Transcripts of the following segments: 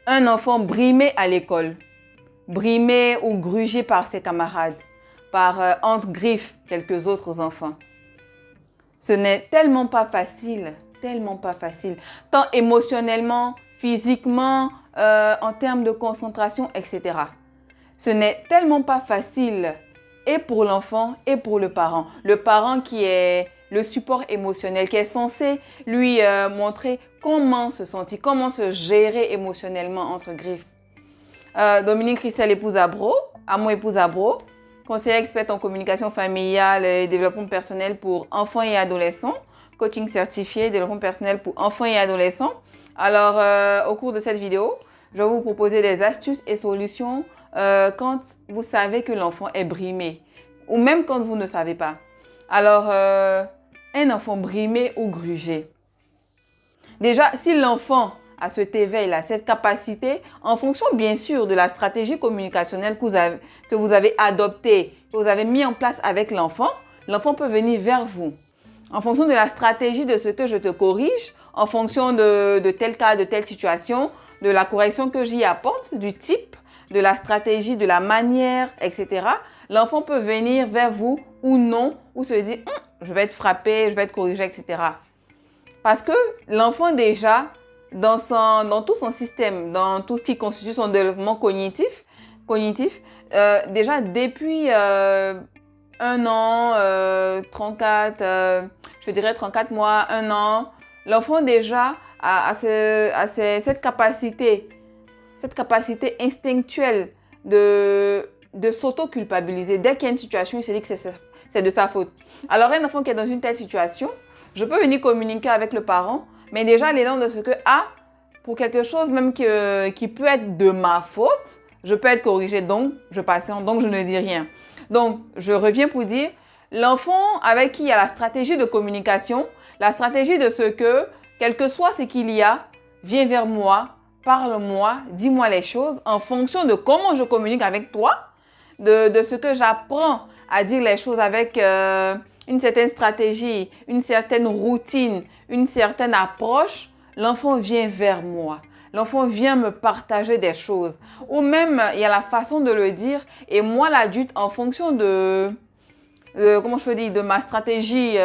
Un enfant brimé à l'école, brimé ou grugé par ses camarades, par entre griffes quelques autres enfants. Ce n'est tellement pas facile, tant émotionnellement, physiquement, en termes de concentration, etc. Ce n'est tellement pas facile et pour l'enfant et pour le parent. Le parent qui est le support émotionnel, qui est censé lui montrer comment se sentir, comment se gérer émotionnellement entre griffes. Dominique Christelle, épouse Abro, Amo épouse Abro, conseillère experte en communication familiale et développement personnel pour enfants et adolescents, coaching certifié, développement personnel pour enfants et adolescents. Alors, au cours de cette vidéo, je vais vous proposer des astuces et solutions quand vous savez que l'enfant est brimé ou même quand vous ne savez pas. Alors, un enfant brimé ou grugé. Déjà, si l'enfant a cet éveil-là, cette capacité, en fonction bien sûr de la stratégie communicationnelle que vous avez adoptée, que vous avez mis en place avec l'enfant, l'enfant peut venir vers vous. En fonction de la stratégie de ce que je te corrige, en fonction de tel cas, de telle situation, de la correction que j'y apporte, du type, de la stratégie, de la manière, etc., l'enfant peut venir vers vous ou non, ou se dire je vais être frappé, je vais être corrigé, etc. Parce que l'enfant déjà, dans tout son système, dans tout ce qui constitue son développement cognitif, déjà depuis 1 an, 34, je dirais 34 mois, 1 an, l'enfant déjà a cette capacité instinctuelle de s'auto-culpabiliser. Dès qu'il y a une situation, il se dit que c'est de sa faute. Alors un enfant qui est dans une telle situation, je peux venir communiquer avec le parent, mais déjà l'élan de ce que, pour quelque chose même qui peut être de ma faute, je peux être corrigée, donc je patiente, donc je ne dis rien. Donc, je reviens pour dire, l'enfant avec qui il y a la stratégie de communication, la stratégie de ce que, quel que soit ce qu'il y a, viens vers moi, parle-moi, dis-moi les choses en fonction de comment je communique avec toi, de ce que j'apprends à dire les choses avec une certaine stratégie, une certaine routine, une certaine approche, l'enfant vient vers moi. L'enfant vient me partager des choses. Ou même, il y a la façon de le dire. Et moi, l'adulte, en fonction comment je peux dire, de ma stratégie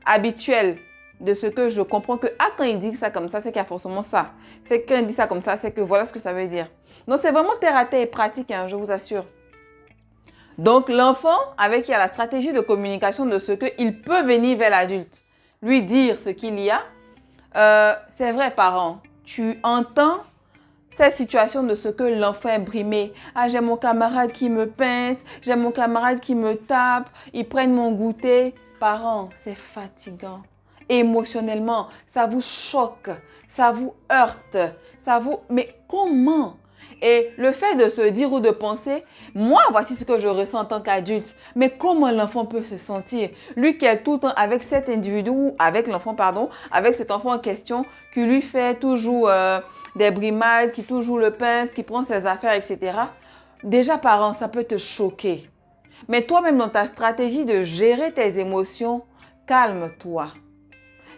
habituelle, de ce que je comprends que, quand il dit ça comme ça, c'est qu'il y a forcément ça. C'est quand il dit ça comme ça, c'est que voilà ce que ça veut dire. Donc, c'est vraiment terre à terre et pratique, je vous assure. Donc, l'enfant, avec qui il y a la stratégie de communication de ce qu'il peut venir vers l'adulte, lui dire ce qu'il y a, c'est vrai, parent, tu entends cette situation de ce que l'enfant est brimé. J'ai mon camarade qui me pince, j'ai mon camarade qui me tape, ils prennent mon goûter. Parents, c'est fatigant. Émotionnellement, ça vous choque, ça vous heurte, Mais comment? Et le fait de se dire ou de penser, moi, voici ce que je ressens en tant qu'adulte. Mais comment l'enfant peut se sentir? Lui qui est tout le temps avec cet individu, ou avec l'enfant, pardon, avec cet enfant en question, qui lui fait toujours des brimades, qui toujours le pince, qui prend ses affaires, etc. Déjà, parent, ça peut te choquer. Mais toi-même, dans ta stratégie de gérer tes émotions, calme-toi.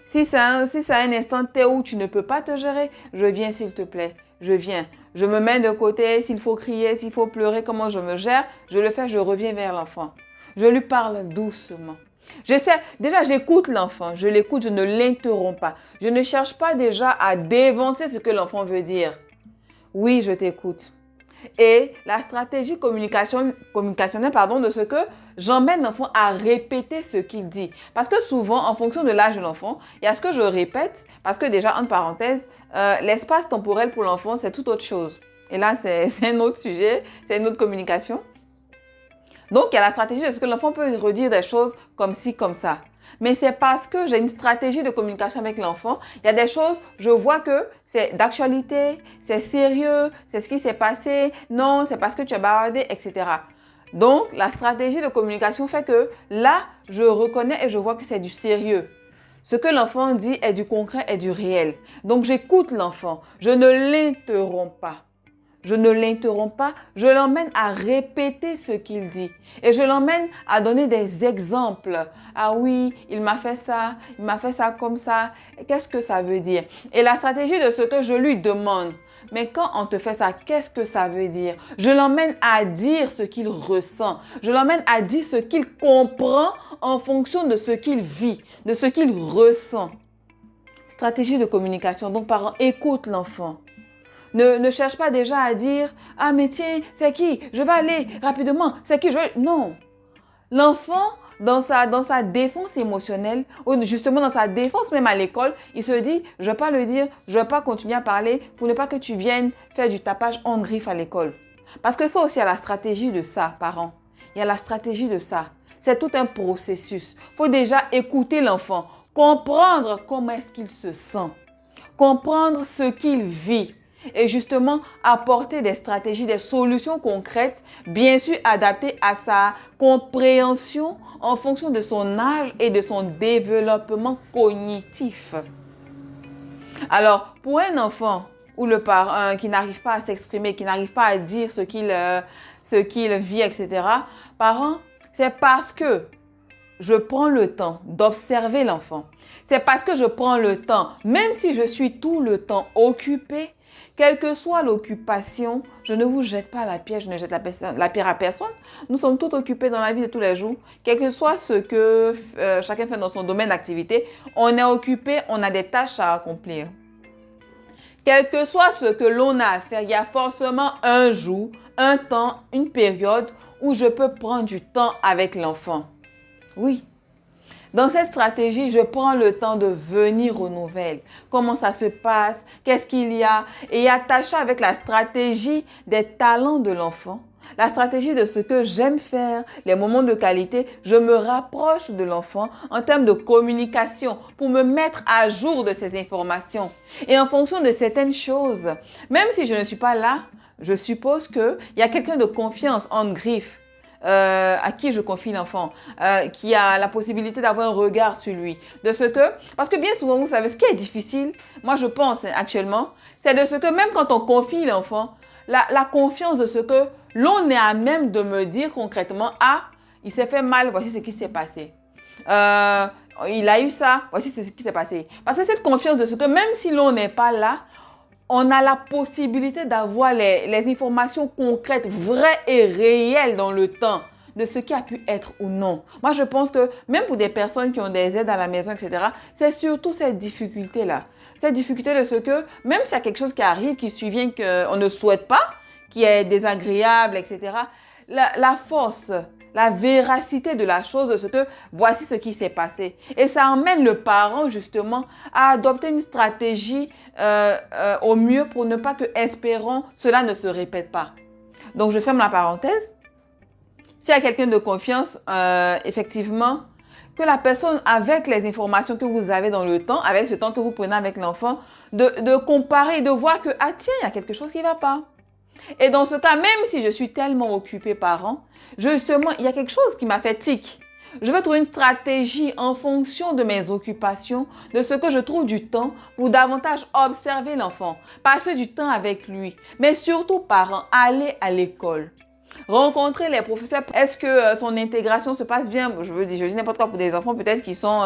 Si c'est un instant T où tu ne peux pas te gérer, je viens s'il te plaît. Je viens. Je me mets de côté, s'il faut crier, s'il faut pleurer, comment je me gère, je le fais, je reviens vers l'enfant. Je lui parle doucement. Déjà j'écoute l'enfant, je l'écoute, je ne l'interromps pas. Je ne cherche pas déjà à dévancer ce que l'enfant veut dire. Oui, je t'écoute. Et la stratégie communicationnelle, de ce que j'emmène l'enfant à répéter ce qu'il dit. Parce que souvent, en fonction de l'âge de l'enfant, il y a ce que je répète, parce que déjà, entre parenthèses, l'espace temporel pour l'enfant, c'est tout autre chose. Et là, c'est un autre sujet, c'est une autre communication. Donc, il y a la stratégie de ce que l'enfant peut redire des choses comme ci, comme ça. Mais c'est parce que j'ai une stratégie de communication avec l'enfant. Il y a des choses, je vois que c'est d'actualité, c'est sérieux, c'est ce qui s'est passé. Non, c'est parce que tu as bavardé, etc. Donc, la stratégie de communication fait que là, je reconnais et je vois que c'est du sérieux. Ce que l'enfant dit est du concret et du réel. Donc, j'écoute l'enfant. Je ne l'interromps pas. je ne l'interromps pas, je l'emmène à répéter ce qu'il dit. Et je l'emmène à donner des exemples. Ah oui, il m'a fait ça comme ça. Qu'est-ce que ça veut dire? Et la stratégie de ce que je lui demande. Mais quand on te fait ça, qu'est-ce que ça veut dire? Je l'emmène à dire ce qu'il ressent. Je l'emmène à dire ce qu'il comprend en fonction de ce qu'il vit, de ce qu'il ressent. Stratégie de communication. Donc, parents, écoute l'enfant. Ne cherche pas déjà à dire « Ah, mais tiens, c'est qui? Je vais aller rapidement. C'est qui? Non. L'enfant, dans sa défense émotionnelle, ou justement dans sa défense même à l'école, il se dit « Je ne vais pas le dire, je ne vais pas continuer à parler pour ne pas que tu viennes faire du tapage en griffe à l'école. » Parce que ça aussi, il y a la stratégie de ça, parents. Il y a la stratégie de ça. C'est tout un processus. Il faut déjà écouter l'enfant, comprendre comment est-ce qu'il se sent, comprendre ce qu'il vit. Et justement, apporter des stratégies, des solutions concrètes, bien sûr adaptées à sa compréhension en fonction de son âge et de son développement cognitif. Alors, pour un enfant ou le parent qui n'arrive pas à s'exprimer, qui n'arrive pas à dire ce qu'il vit, etc., parent, c'est parce que je prends le temps d'observer l'enfant. C'est parce que je prends le temps, même si je suis tout le temps occupée, quelle que soit l'occupation, je ne vous jette pas la pierre, je ne jette la pierre à personne. Nous sommes tous occupés dans la vie de tous les jours. Quel que soit ce que chacun fait dans son domaine d'activité, on est occupé, on a des tâches à accomplir. Quel que soit ce que l'on a à faire, il y a forcément un jour, un temps, une période où je peux prendre du temps avec l'enfant. Oui. Dans cette stratégie, je prends le temps de venir aux nouvelles. Comment ça se passe? Qu'est-ce qu'il y a? Et attaché avec la stratégie des talents de l'enfant, la stratégie de ce que j'aime faire, les moments de qualité, je me rapproche de l'enfant en termes de communication pour me mettre à jour de ces informations. Et en fonction de certaines choses, même si je ne suis pas là, je suppose qu'il y a quelqu'un de confiance en griffe. À qui je confie l'enfant, qui a la possibilité d'avoir un regard sur lui. Parce que bien souvent, vous savez, ce qui est difficile, moi je pense actuellement, c'est de ce que même quand on confie l'enfant, la confiance de ce que l'on est à même de me dire concrètement, ah, il s'est fait mal, voici ce qui s'est passé. Il a eu ça, voici ce qui s'est passé. Parce que cette confiance de ce que même si l'on n'est pas là, on a la possibilité d'avoir les informations concrètes, vraies et réelles dans le temps de ce qui a pu être ou non. Moi, je pense que même pour des personnes qui ont des aides à la maison, etc., c'est surtout cette difficulté-là. Cette difficulté de ce que, même s'il y a quelque chose qui arrive, qui survient, qu'on ne souhaite pas, qui est désagréable, etc., la force, la véracité de la chose, de ce que voici ce qui s'est passé. Et ça emmène le parent justement à adopter une stratégie au mieux pour ne pas que, espérons, cela ne se répète pas. Donc, je ferme la parenthèse. S'il y a quelqu'un de confiance, effectivement, que la personne, avec les informations que vous avez dans le temps, avec ce temps que vous prenez avec l'enfant, de comparer, de voir que, ah tiens, il y a quelque chose qui ne va pas. Et dans ce cas, même si je suis tellement occupée parent, justement, il y a quelque chose qui m'a fait tic. Je vais trouver une stratégie en fonction de mes occupations, de ce que je trouve du temps pour davantage observer l'enfant, passer du temps avec lui, mais surtout parent, aller à l'école. Rencontrer les professeurs, est-ce que son intégration se passe bien? Je dis n'importe quoi pour des enfants peut-être qui sont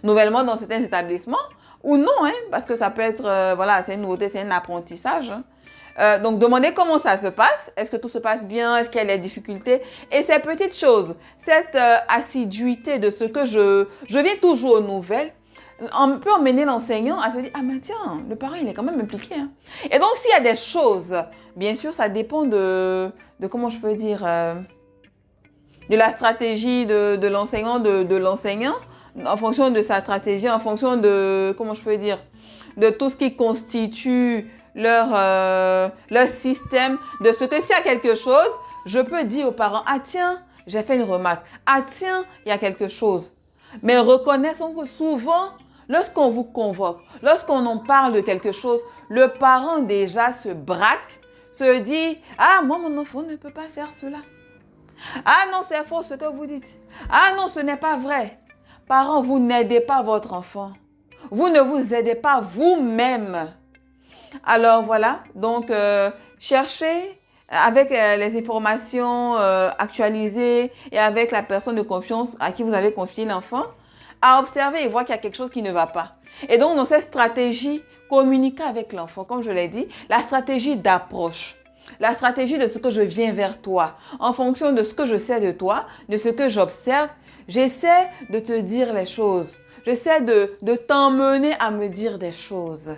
nouvellement dans certains établissements ou non, hein, parce que ça peut être, voilà, c'est une nouveauté, c'est un apprentissage. Donc, demandez comment ça se passe. Est-ce que tout se passe bien? Est-ce qu'il y a des difficultés? Et ces petites choses, cette assiduité de ce que je viens toujours aux nouvelles, on peut emmener l'enseignant à se dire, ah mais tiens, le parent, il est quand même impliqué. Hein. Et donc, s'il y a des choses, bien sûr, ça dépend de comment je peux dire, de la stratégie de l'enseignant, de l'enseignant, en fonction de sa stratégie, en fonction de, comment je peux dire, de tout ce qui constitue leur système, de ce que s'il y a quelque chose, je peux dire aux parents, ah tiens, j'ai fait une remarque, ah tiens, il y a quelque chose. Mais reconnaissons que souvent, lorsqu'on vous convoque, lorsqu'on en parle de quelque chose, le parent déjà se braque, se dit, ah moi mon enfant ne peut pas faire cela. Ah non, c'est faux ce que vous dites. Ah non, ce n'est pas vrai. Parents, vous n'aidez pas votre enfant. Vous ne vous aidez pas vous-même. Alors voilà, donc cherchez avec les informations actualisées et avec la personne de confiance à qui vous avez confié l'enfant, à observer et voir qu'il y a quelque chose qui ne va pas. Et donc, dans cette stratégie, communiquer avec l'enfant, comme je l'ai dit, la stratégie d'approche, la stratégie de ce que je viens vers toi, en fonction de ce que je sais de toi, de ce que j'observe, j'essaie de te dire les choses. J'essaie de t'emmener à me dire des choses.